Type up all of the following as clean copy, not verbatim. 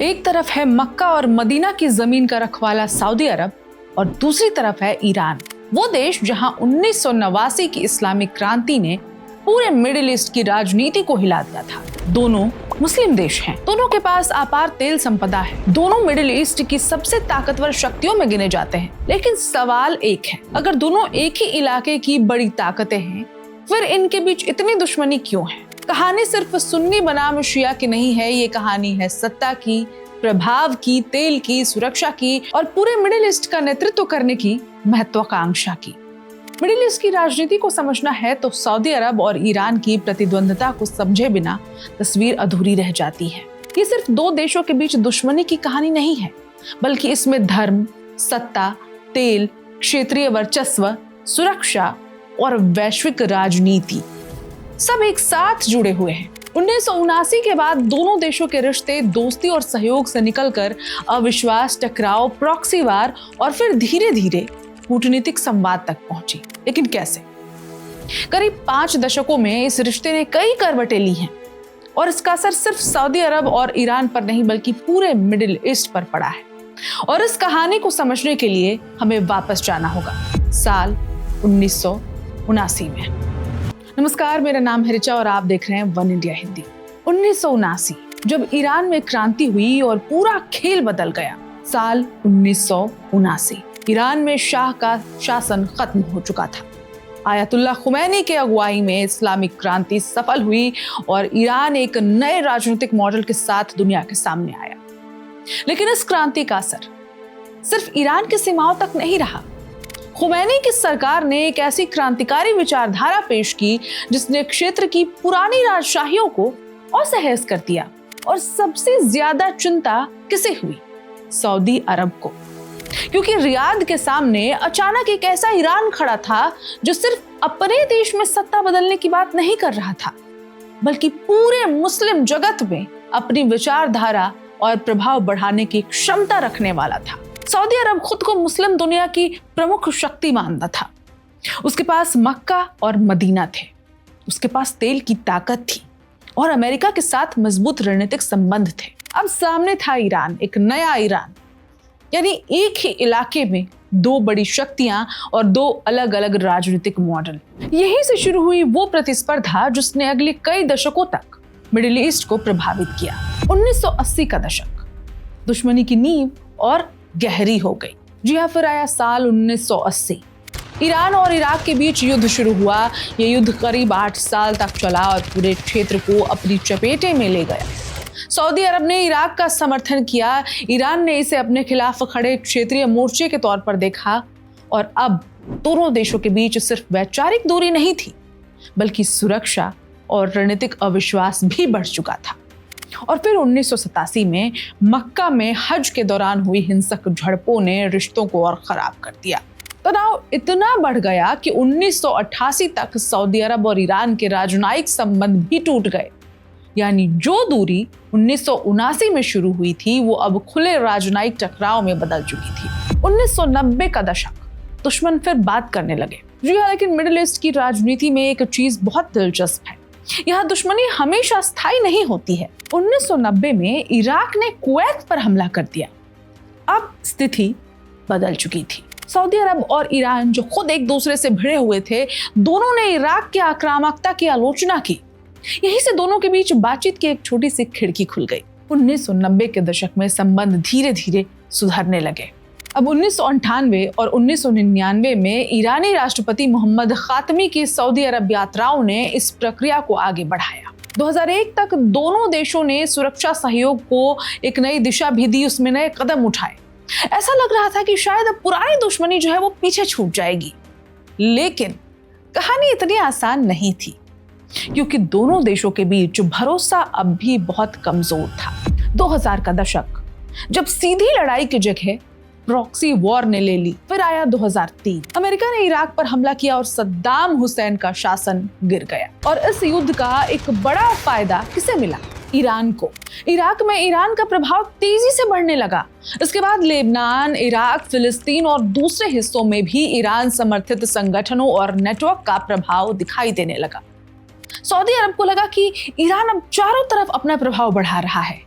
एक तरफ है मक्का और मदीना की जमीन का रखवाला सऊदी अरब और दूसरी तरफ है ईरान, वो देश जहां 1989 की इस्लामिक क्रांति ने पूरे मिडिल ईस्ट की राजनीति को हिला दिया था। दोनों मुस्लिम देश हैं, दोनों के पास अपार तेल संपदा है, दोनों मिडिल ईस्ट की सबसे ताकतवर शक्तियों में गिने जाते हैं। लेकिन सवाल एक है, अगर दोनों एक ही इलाके की बड़ी ताकतें हैं, फिर इनके बीच इतनी दुश्मनी क्यों है? कहानी सिर्फ सुन्नी बनाम शिया की नहीं है, ये कहानी है सत्ता की, प्रभाव की, तेल की, सुरक्षा की और पूरे मिडिल ईस्ट का नेतृत्व करने की महत्वाकांक्षा की। मिडिल ईस्ट की राजनीति को समझना है तो सऊदी अरब और ईरान की प्रतिद्वंदता को समझे बिना तस्वीर अधूरी रह जाती है। ये सिर्फ दो देशों के बीच दुश्मनी की कहानी नहीं है, बल्कि इसमें धर्म, सत्ता, तेल, क्षेत्रीय वर्चस्व, सुरक्षा और वैश्विक राजनीति सब एक साथ जुड़े हुए हैं। 1979 के बाद दोनों देशों के रिश्ते दोस्ती और सहयोग से निकलकर अविश्वास, टकराव, प्रॉक्सी वार और फिर धीरे धीरे कूटनीतिक संवाद तक पहुंची। लेकिन कैसे? करीब 5 दशकों में इस रिश्ते ने कई करवटें ली हैं और इसका असर सिर्फ सऊदी अरब और ईरान पर नहीं बल्कि पूरे मिडिल ईस्ट पर पड़ा है। और इस कहानी को समझने के लिए हमें वापस जाना होगा साल 1979 में। नमस्कार, मेरा नाम है ऋचा और आप देख रहे हैं वन इंडिया हिंदी। 1979 जब ईरान में क्रांति हुई और पूरा खेल बदल गया। साल 1979 ईरान में शाह का शासन खत्म हो चुका था। आयतुल्लाह खुमैनी के अगुवाई में इस्लामिक क्रांति सफल हुई और ईरान एक नए राजनीतिक मॉडल के साथ दुनिया के सामने आया। लेकिन इस क्रांति का असर सिर्फ ईरान की सीमाओं तक नहीं रहा। खुमैनी की सरकार ने एक ऐसी क्रांतिकारी विचारधारा पेश की जिसने क्षेत्र की पुरानी राजशाहियों को असहज कर दिया। और सबसे ज्यादा चिंता किसे हुई? सऊदी अरब को, क्योंकि रियाद के सामने अचानक एक ऐसा ईरान खड़ा था जो सिर्फ अपने देश में सत्ता बदलने की बात नहीं कर रहा था, बल्कि पूरे मुस्लिम जगत में अपनी विचारधारा और प्रभाव बढ़ाने की क्षमता रखने वाला था। सऊदी अरब खुद को मुस्लिम दुनिया की प्रमुख शक्ति मानता था। उसके पास मक्का और मदीना थे, उसके पास तेल की ताकत थी और अमेरिका के साथ मजबूत रणनीतिक संबंध थे। अब सामने था ईरान, एक नया ईरान, यानी एक ही इलाके में दो बड़ी शक्तियां और दो अलग अलग राजनीतिक मॉडल। यहीं से शुरू हुई वो प्रतिस्पर्धा जिसने अगले कई दशकों तक मिडिल ईस्ट को प्रभावित किया। 1980 का दशक, दुश्मनी की नींव और गहरी हो गई। जी हाँ, फिर आया साल 1980। ईरान और इराक के बीच युद्ध शुरू हुआ। ये युद्ध करीब 8 साल तक चला और पूरे क्षेत्र को अपनी चपेटे में ले गया। सऊदी अरब ने इराक का समर्थन किया, ईरान ने इसे अपने खिलाफ खड़े क्षेत्रीय मोर्चे के तौर पर देखा। और अब दोनों देशों के बीच सिर्फ वैचारिक दूरी नहीं थी, बल्कि सुरक्षा और रणनीतिक अविश्वास भी बढ़ चुका था। और फिर 1987 में मक्का में हज के दौरान हुई हिंसक झड़पों ने रिश्तों को और खराब कर दिया। तनाव इतना बढ़ गया कि 1988 तक सऊदी अरब और ईरान के राजनयिक संबंध भी टूट गए। यानी जो दूरी 1979 में शुरू हुई थी वो अब खुले राजनयिक टकराव में बदल चुकी थी। 1990 का दशक, दुश्मन फिर बात करने लगे। जी हाँ, लेकिन मिडिल ईस्ट की राजनीति में एक चीज बहुत दिलचस्प है, यहाँ दुश्मनी हमेशा स्थायी नहीं होती है। 1990 में इराक ने कुवैत पर हमला कर दिया। अब स्थिति बदल चुकी थी। सऊदी अरब और ईरान जो खुद एक दूसरे से भिड़े हुए थे, दोनों ने इराक की आक्रामकता की आलोचना की। यहीं से दोनों के बीच बातचीत की एक छोटी सी खिड़की खुल गई। 1990 के दशक में संबंध धीरे धीरे सुधरने लगे। अब 1998 और 1999 में ईरानी राष्ट्रपति मोहम्मद खातमी की सऊदी अरब यात्राओं ने इस प्रक्रिया को आगे बढ़ाया। 2001 तक दोनों देशों ने सुरक्षा सहयोग को एक नई दिशा भी दी, उसमें नए कदम उठाए। ऐसा लग रहा था कि शायद अब पुरानी दुश्मनी जो है वो पीछे छूट जाएगी। लेकिन कहानी इतनी आसान नहीं थी, क्योंकि दोनों देशों के बीच भरोसा अब भी बहुत कमजोर था। 2000 का दशक, जब सीधी लड़ाई की जगह प्रॉक्सी वॉर ने ले ली। फिर आया 2003, अमेरिका ने इराक पर हमला किया और सद्दाम हुसैन का शासन गिर गया। और इस युद्ध का एक बड़ा फायदा किसे मिला? ईरान को। इराक में ईरान का प्रभाव तेजी से बढ़ने लगा। इसके बाद लेबनान, इराक, फिलिस्तीन और दूसरे हिस्सों में भी ईरान समर्थित संगठनों और नेटवर्क का प्रभाव दिखाई देने लगा। सऊदी अरब को लगा कि ईरान अब चारों तरफ अपना प्रभाव बढ़ा रहा है।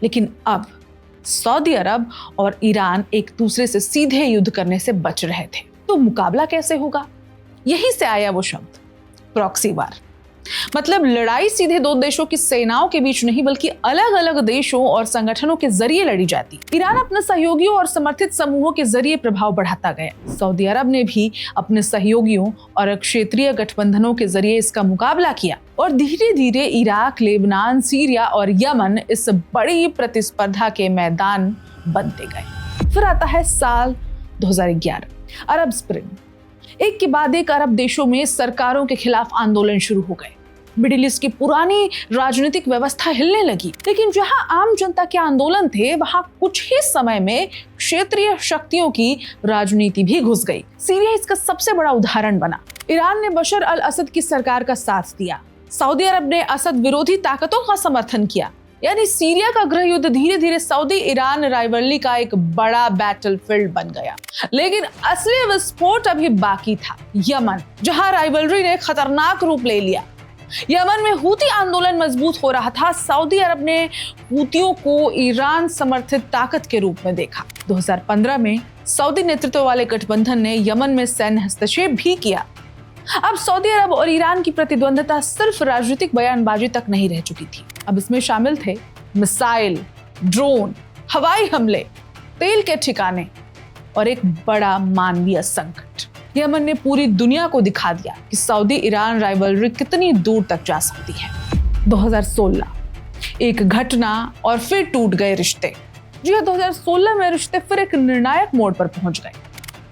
लेकिन अब सऊदी अरब और ईरान एक दूसरे से सीधे युद्ध करने से बच रहे थे। तो मुकाबला कैसे होगा? यहीं से आया वो शब्द प्रॉक्सी वार। मतलब लड़ाई सीधे दो देशों की सेनाओं के बीच नहीं, बल्कि अलग अलग देशों और संगठनों के जरिए लड़ी जाती। ईरान अपने सहयोगियों और समर्थित समूहों के जरिए प्रभाव बढ़ाता गया। सऊदी अरब ने भी अपने सहयोगियों और क्षेत्रीय गठबंधनों के जरिए इसका मुकाबला किया और धीरे धीरे इराक, लेबनान, सीरिया और यमन इस बड़ी प्रतिस्पर्धा के मैदान बनते गए। फिर आता है साल 2011, अरब स्प्रिंग। एक के बाद एक अरब देशों में सरकारों के खिलाफ आंदोलन शुरू हो गए। मिडिल ईस्ट की पुरानी राजनीतिक व्यवस्था हिलने लगी। लेकिन जहां आम जनता के आंदोलन थे, वहां कुछ ही समय में क्षेत्रीय शक्तियों की राजनीति भी घुस गई। सीरिया इसका सबसे बड़ा उदाहरण बना। ईरान ने बशर अल असद की सरकार का साथ दिया। सऊदी अरब ने असद विरोधी ताकतों का समर्थन किया। यानी सीरिया का गृह युद्ध धीरे धीरे सऊदी ईरान राइवलरी का एक बड़ा बैटलफील्ड बन गया। लेकिन असली विस्फोट अभी बाकी था। यमन, जहां राइवलरी ने खतरनाक रूप ले लिया। यमन में हूती आंदोलन मजबूत हो रहा था। सऊदी अरब ने हूतियों को ईरान समर्थित ताकत के रूप में देखा। 2015 में सऊदी नेतृत्व वाले गठबंधन ने यमन में सैन्य हस्तक्षेप भी किया। अब सऊदी अरब और ईरान की प्रतिद्वंदता सिर्फ राजनीतिक बयानबाजी तक नहीं रह चुकी थी। अब इसमें शामिल थे मिसाइल, ड्रोन, हवाई हमले, तेल के ठिकाने और एक बड़ा मानवीय संकट। यमन ने पूरी दुनिया को दिखा दिया कि सऊदी ईरान राइवलरी कितनी दूर तक जा सकती है। 2016 एक घटना और फिर टूट गए रिश्ते। जी हाँ, 2016 में रिश्ते फिर एक निर्णायक मोड़ पर पहुंच गए।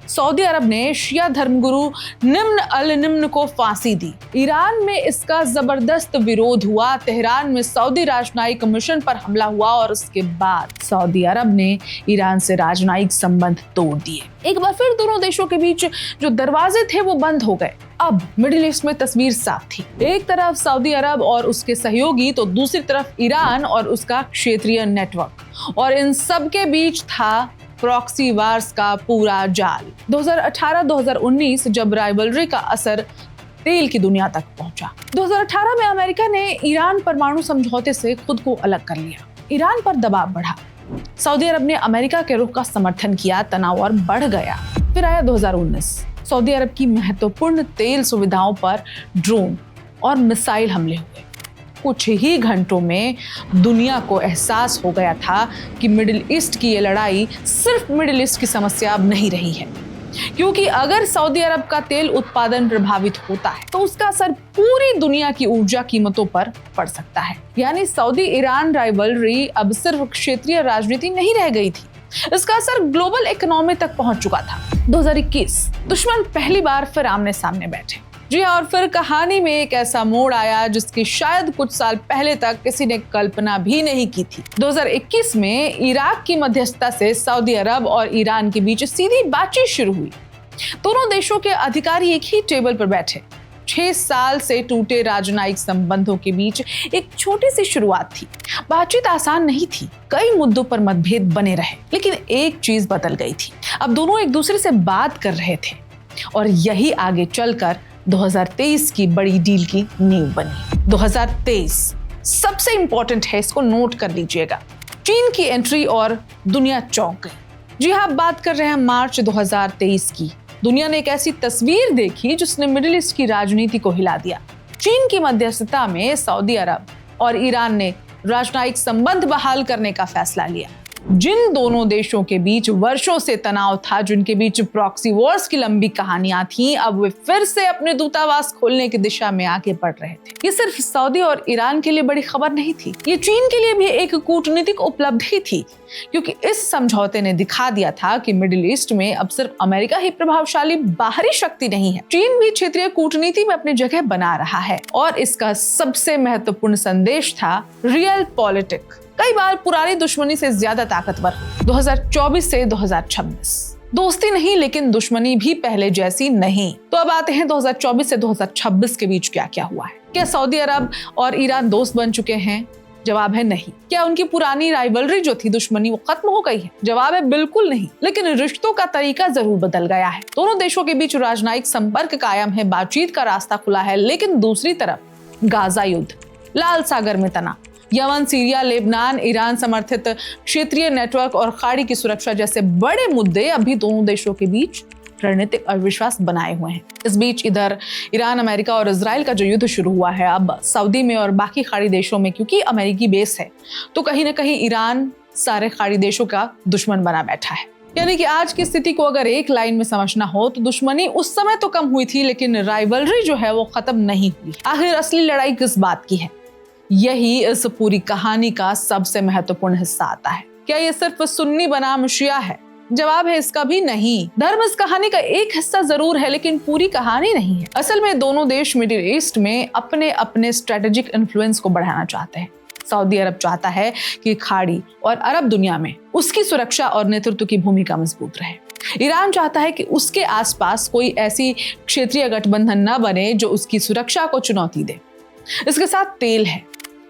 सऊदी अरब ने शिया धर्मगुरु निम्न अल निम्न को फांसी दी। ईरान में इसका जबरदस्त विरोध हुआ। तेहरान में सऊदी राजनयिक मिशन पर हमला हुआ और उसके बाद सऊदी अरब ने ईरान से राजनयिक संबंध तोड़ दिए। एक बार फिर दोनों देशों के बीच जो दरवाजे थे वो बंद हो गए। अब मिडिल ईस्ट में तस्वीर साफ थी। एक तरफ सऊदी अरब और उसके सहयोगी, तो दूसरी तरफ ईरान और उसका क्षेत्रीय नेटवर्क, और इन सब के बीच था प्रॉक्सी वार्स का पूरा जाल। 2018-2019 जब राइवलरी का असर तेल की दुनिया तक पहुंचा। 2018 में अमेरिका ने ईरान परमाणु समझौते से खुद को अलग कर लिया। ईरान पर दबाव बढ़ा। सऊदी अरब ने अमेरिका के रुख का समर्थन किया। तनाव और बढ़ गया। फिर आया 2019। सऊदी अरब की महत्वपूर्ण तेल सुविधाओं पर ड्रोन और मिसाइल हमले हुए। कुछ ही घंटों में दुनिया को एहसास हो गया था कि मिडिल ईस्ट की ये लड़ाई सिर्फ मिडिल ईस्ट की समस्या अब नहीं रही है, क्योंकि अगर सऊदी अरब का तेल उत्पादन प्रभावित होता है तो उसका असर पूरी दुनिया की ऊर्जा कीमतों पर पड़ सकता है। यानी सऊदी ईरान राइवलरी अब सिर्फ क्षेत्रीय राजनीति नहीं रह गई थी, इसका असर ग्लोबल इकोनॉमी तक पहुंच चुका था। 2021 दुश्मन पहली बार फिर आमने सामने बैठे। जी हाँ, और फिर कहानी में एक ऐसा मोड़ आया जिसकी शायद कुछ साल पहले तक किसी ने कल्पना भी नहीं की थी। 2021 में इराक की मध्यस्थता से सऊदी अरब और ईरान के बीच सीधी बातचीत शुरू हुई। दोनों देशों के अधिकारी एक ही टेबल पर बैठे। 6 साल से टूटे राजनयिक संबंधों के बीच एक छोटी सी शुरुआत थी। बातचीत आसान नहीं थी, कई मुद्दों पर मतभेद बने रहे, लेकिन एक चीज बदल गई थी। अब दोनों एक दूसरे से बात कर रहे थे और यही आगे चलकर 2023 की बड़ी डील की नींव बनी। 2023 सबसे इंपॉर्टेंट है, इसको नोट कर लीजिएगा। चीन की एंट्री और दुनिया चौंक गई। जी हाँ, बात कर रहे हैं मार्च 2023 की। दुनिया ने एक ऐसी तस्वीर देखी जिसने मिडिल ईस्ट की राजनीति को हिला दिया। चीन की मध्यस्थता में सऊदी अरब और ईरान ने राजनयिक संबंध बहाल करने का फैसला लिया। जिन दोनों देशों के बीच वर्षों से तनाव था, जिनके बीच प्रॉक्सी वॉर्स की लंबी कहानियां थी, अब वे फिर से अपने दूतावास खोलने की दिशा में आगे बढ़ रहे थे। ये सिर्फ सऊदी और ईरान के लिए बड़ी खबर नहीं थी, ये चीन के लिए भी एक कूटनीतिक उपलब्धि थी, क्योंकि इस समझौते ने दिखा दिया था कि मिडिल ईस्ट में अब सिर्फ अमेरिका ही प्रभावशाली बाहरी शक्ति नहीं है, चीन भी क्षेत्रीय कूटनीति में अपनी जगह बना रहा है। और इसका सबसे महत्वपूर्ण संदेश था रियल पॉलिटिक्स कई बार पुरानी दुश्मनी से ज्यादा ताकतवर हो। 2024 से 2026 दोस्ती नहीं, लेकिन दुश्मनी भी पहले जैसी नहीं। तो अब आते हैं 2024 से 2026 के बीच क्या क्या हुआ है। क्या सऊदी अरब और ईरान दोस्त बन चुके हैं? जवाब है नहीं। क्या उनकी पुरानी राइवलरी जो थी, दुश्मनी, वो खत्म हो गई है? जवाब है बिल्कुल नहीं। लेकिन रिश्तों का तरीका जरूर बदल गया है। दोनों देशों के बीच राजनयिक संपर्क कायम है, बातचीत का रास्ता खुला है। लेकिन दूसरी तरफ गाजा युद्ध, लाल सागर में तनाव, यमन, सीरिया, लेबनान, ईरान समर्थित क्षेत्रीय नेटवर्क और खाड़ी की सुरक्षा जैसे बड़े मुद्दे अभी दोनों देशों के बीच रणनीतिक अविश्वास बनाए हुए हैं। इस बीच इधर ईरान, अमेरिका और इजराइल का जो युद्ध शुरू हुआ है अब सऊदी में और बाकी खाड़ी देशों में, क्योंकि अमेरिकी बेस है तो कहीं ना कहीं ईरान सारे खाड़ी देशों का दुश्मन बना बैठा है। यानी कि आज की स्थिति को अगर एक लाइन में समझना हो तो दुश्मनी उस समय तो कम हुई थी, लेकिन राइवलरी जो है वो खत्म नहीं हुई। आखिर असली लड़ाई किस बात की है, यही इस पूरी कहानी का सबसे महत्वपूर्ण हिस्सा आता है। क्या ये सिर्फ सुन्नी बनाम शिया है? जवाब है इसका भी नहीं। धर्म इस कहानी का एक हिस्सा जरूर है, लेकिन पूरी कहानी नहीं है। असल में दोनों देश मिडिल ईस्ट में अपने अपने स्ट्रेटेजिक इन्फ्लुएंस को बढ़ाना चाहते हैं। सऊदी अरब चाहता है कि खाड़ी और अरब दुनिया में उसकी सुरक्षा और नेतृत्व की भूमिका मजबूत रहे। ईरान चाहता है कि उसके आसपास कोई ऐसी क्षेत्रीय गठबंधन न बने जो उसकी सुरक्षा को चुनौती दे। इसके साथ तेल है,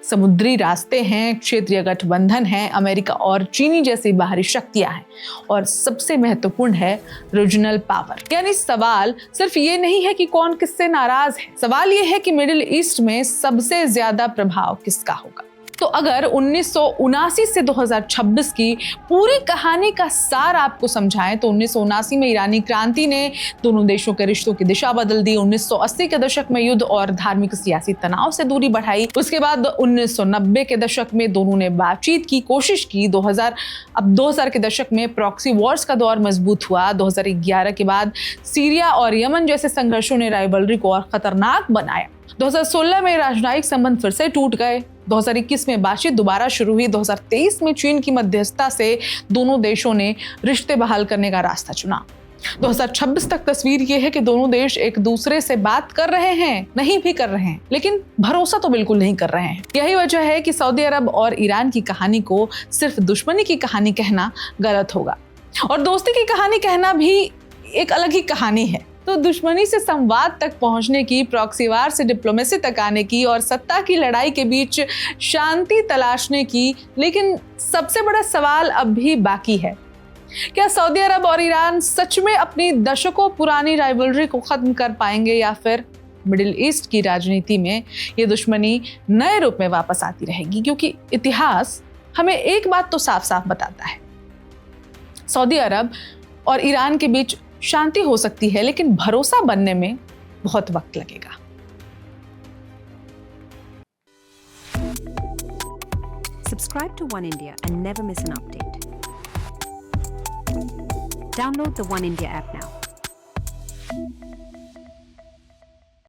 समुद्री रास्ते हैं, क्षेत्रीय गठबंधन है, अमेरिका और चीनी जैसी बाहरी शक्तियां हैं और सबसे महत्वपूर्ण है रीजनल पावर। यानी सवाल सिर्फ ये नहीं है कि कौन किससे नाराज है, सवाल ये है कि मिडिल ईस्ट में सबसे ज्यादा प्रभाव किसका होगा। तो अगर 1979 से 2026 की पूरी कहानी का सार आपको समझाएं तो 1979 में ईरानी क्रांति ने दोनों देशों के रिश्तों की दिशा बदल दी। 1980 के दशक में युद्ध और धार्मिक सियासी तनाव से दूरी बढ़ाई। उसके बाद 1990 के दशक में दोनों ने बातचीत की कोशिश की। 2000 के दशक में प्रॉक्सी वॉर्स का दौर मजबूत हुआ। 2011 के बाद सीरिया और यमन जैसे संघर्षों ने राइवलरी को और खतरनाक बनाया। 2016 में राजनयिक संबंध फिर से टूट गए। 2021 में बातचीत दोबारा शुरू हुई। 2023 में चीन की मध्यस्थता से दोनों देशों ने रिश्ते बहाल करने का रास्ता चुना। 2026 तक तस्वीर ये है कि दोनों देश एक दूसरे से बात कर रहे हैं, नहीं भी कर रहे हैं, लेकिन भरोसा तो बिल्कुल नहीं कर रहे हैं। यही वजह है कि सऊदी अरब और ईरान की कहानी को सिर्फ दुश्मनी की कहानी कहना गलत होगा और दोस्ती की कहानी कहना भी एक अलग ही कहानी है। तो दुश्मनी से संवाद तक पहुंचने की, प्रॉक्सी वार से डिप्लोमेसी तक आने की और सत्ता की लड़ाई के बीच शांति तलाशने की, लेकिन सबसे बड़ा सवाल अब भी बाकी है। क्या सऊदी अरब और ईरान सच में अपनी दशकों पुरानी राइवलरी को खत्म कर पाएंगे या फिर मिडिल ईस्ट की राजनीति में ये दुश्मनी नए रूप में वापस आती रहेगी? क्योंकि इतिहास हमें एक बात तो साफ साफ बताता है, सऊदी अरब और ईरान के बीच शांति हो सकती है, लेकिन भरोसा बनने में बहुत वक्त लगेगा। Subscribe to One India and never miss an update. Download the One India app now.